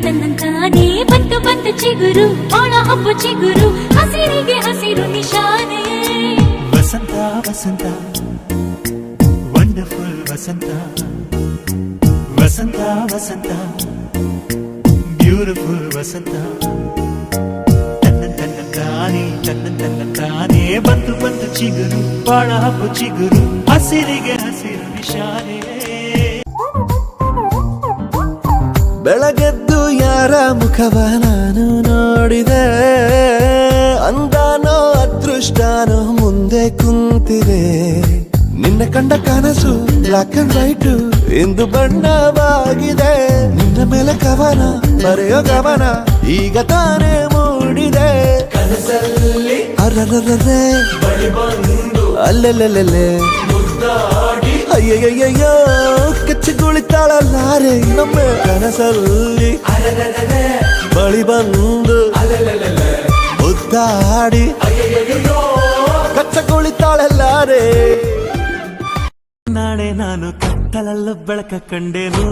ತನ್ನಂತಾನೆ ಬಂತು ಬಂತು ಚಿಗುರು ಬಾಳ ಹಬ್ಬ ಚಿಗುರು ಹಸಿರಿಗೆ ಹಸಿರು ನಿಶಾನೆ ವಸಂತ ವಸಂತ ವಂಡರ್ಫುಲ್ ವಸಂತ ವಸಂತ ವಸಂತ ಬ್ಯೂಟಿಫುಲ್ ವಸಂತ ತನ್ನಂತಾನೆ ಬಂತು ಬಂತು ಚಿಗುರು ಬಾಳ ಹಬ್ಬ ಚಿಗುರು ಹಸಿರಿಗೆ ಹಸಿರು ನಿಶಾನೆ ಬೆಳಗೆದ್ದು ಯಾರ ಮುಖವ ನಾನು ನೋಡಿದೆ ಅಂದಾನೋ ಅದೃಷ್ಟನೋ ಮುಂದೆ ಕುಂತಿದೆ ನಿನ್ನ ಕಂಡ ಕನಸು ಬ್ಲಾಕ್ ಅಂಡ್ ವೈಟ್ ಇಂದು ಬಣ್ಣವಾಗಿದೆ ನಿನ್ನ ಮೇಲೆ ಕವನ ಬರೆಯೋ ಗಮನ ಈಗ ತಾನೇ ಮೂಡಿದೆ ಕನಸಲ್ಲಿ ಅರರರರೆ ಅಲ್ಲೆಲ್ಲೆಲ್ಲೆ ಅಯ್ಯಯ್ಯಯ್ಯೋ ಕಚ್ಚಗುಳಿತಾಳಲ್ಲಾರೆ ನಮ್ಮ ಕನಸಲ್ಲಿ ಬಳಿ ಬಂದು ಮುದ್ದಾಡಿ ಕಚ್ಚಗುಳಿತಾಳಲ್ಲಾರೆ ನಾಳೆ ನಾನು ಕತ್ತಲಲ್ಲೂ ಬೆಳಕ ಕಂಡೇನು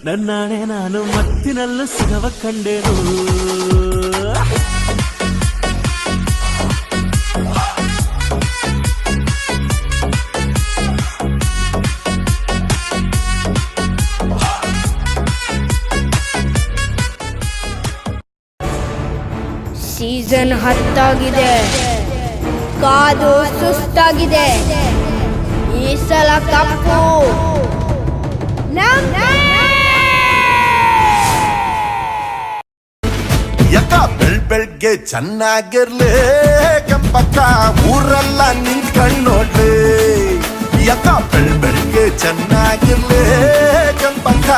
ನನ್ನಾಣೆ ನಾನು ಮತ್ತಿನಲ್ಲೂ ಸುಖವ ಕಂಡೇನು ಸೀಸನ್ 10 ಆಗಿದೆ, ಕಾದು ಸುಸ್ತಾಗಿದೆ. ಈ ಸಲ ಕಪ್ಪು ಯಾಕ ಬೆಳ್ಬೆಳ್ಗೆ ಚೆನ್ನಾಗಿರ್ಲಿ ಕೆಂಪಕ್ಕ ಊರೆಲ್ಲ ನಿಂತ್ಕೊಂಡ್ ನೋಡ್ಲಿ ಯಾಕ ಬೆಳ್ಬೆಳ್ಗೆ ಚೆನ್ನಾಗಿರ್ಲಿ ಕೆಂಪಕ್ಕ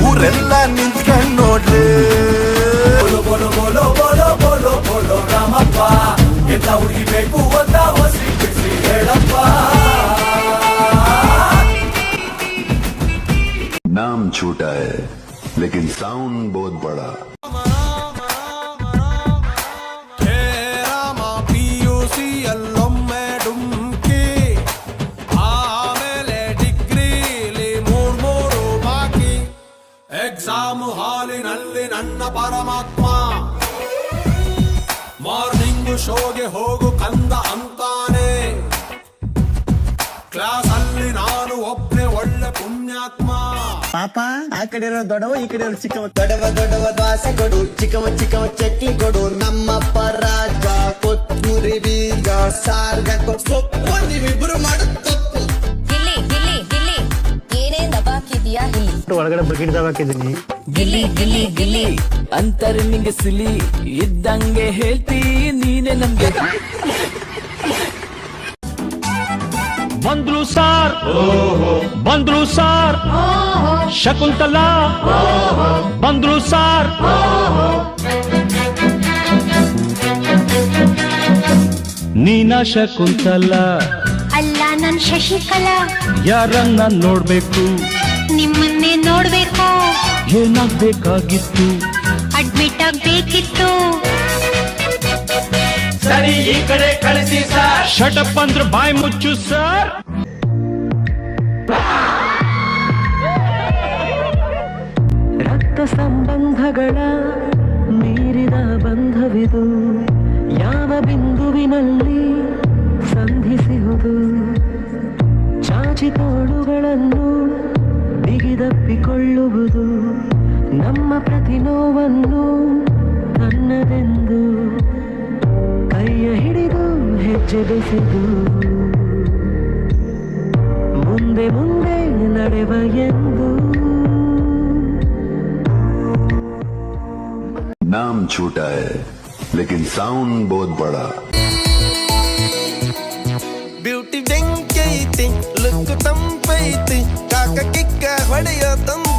ಊರೆಲ್ಲ ನಿಂತ್ಕೊಂಡ್ ನೋಡ್ಲಿ ಬೋಲೋ ಬೋಲೋ ಬೋಲೋ ಬೋಲೋ ಬೋಲೋ ರಾಮಪ್ಪ ಎಂತ ಹುಡುಗಿ ಬೇಕು ಅಂತ ಹೊಸಿ ಬಿಸಿ ಹೇಳಪ್ಪ नाम छोटा है लेकिन साउंड बहुत बड़ा ಎಕ್ಸಾಮ್ ಹಾಲಿನಲ್ಲಿ ನನ್ನ ಪರಮಾತ್ಮ ಮಾರ್ನಿಂಗ್ ಶೋಗೆ ಹೋಗು ಕಂದ ಅಂತಾನೆ ಕ್ಲಾಸ್ ಅಲ್ಲಿ ನಾನು ಒಬ್ಬನೇ ಒಳ್ಳೆ ಪುಣ್ಯಾತ್ಮ ಪಾಪ ಆ ಕಡೆ ಇರೋ ದೊಡ್ಡವ ಈ ಕಡೆ ಇರೋ ಚಿಕ್ಕವ ದೊಡ್ಡವ ದೋಸೆ ಕೊಡು ಚಿಕ್ಕವ ಚಟ್ನಿ ಕೊಡು ನಮ್ಮಪ್ಪ ರಾಜ ಕೊತ್ತೂರಿ ಬೀಗ ಸಾರ್ಗ ಸೊಪ್ಪು ನೀವಿಬ್ರು ಮಾಡು ತಪ್ಪು ಗಿಲ್ಲಿ ಗಿಲ್ಲಿ ಗಿಲ್ಲಿ ಏನೇ ದಬಾಕಿದ್ಯಾ ಗಿಲ್ಲಿ ಒಳಗಡೆ ಬಕೆಟ್ ದಬಾಕಿದ್ದೀನಿ ಗಿಲ್ಲಿ ಗಿಲ್ಲಿ ಗಿಲ್ಲಿ ಅಂತಾರೆ ನಿಂಗೆ ಸಿಲಿ ಇದ್ದಂಗೆ ಹೇಳ್ತೀ ನೀನೆ ನಮ್ಗೆ ಬಂದ್ರು ಸಾರ್ ಶಕುಂತಲಾ ಬಂದ್ರು ಸಾರ್ ನೀನಾ ಶಕುಂತಲಾ ಅಲ್ಲ ನನ್ ಶಶಿಕಲಾ ಯಾರನ್ನ ನೋಡ್ಬೇಕು ನಿಮ್ಮನ್ನೇ ನೋಡ್ಬೇಕು ಏನಾಗ್ಬೇಕಾಗಿತ್ತು ಅಡ್ಮಿಟ್ ಆಗ್ಬೇಕಿತ್ತು ಸರಿ ಈ ಕಡೆ ಕಳಿಸಿ ಸರ್ ಶಟಪ್ ಅಂದ್ರೆ ಬಾಯಿ ಮುಚ್ಚು ಸರ್ ರಕ್ತ ಸಂಬಂಧಗಳ ಮೀರಿದ ಬಂಧವಿದು ಯಾವ ಬಿಂದುವಿನಲ್ಲಿ ಸಂಧಿಸುವುದು ಚಾಚಿ ತೋಳುಗಳನ್ನು ಬಿಗಿದಪ್ಪಿಕೊಳ್ಳುವುದು ನಮ್ಮ ಪ್ರತಿ ನೋವನ್ನು ತನ್ನದೆಂದು ಕೈಯ ಹಿಡಿದು ಹೆಜ್ಜೆ ಬೆಸೆದು ಮುಂದೆ ಮುಂದೆ ನಡೆವ ಎಂದು नाम छोटा है लेकिन साउंड बहुत बड़ा ಬ್ಯೂಟಿ ಬೆಂಕೈತಿ ಲುಕ್ ತಂಪೈತಿ ಕಾಕ ಕಿಕ್ಕ ಹೊಡೆಯೋ ತಮ್ಮ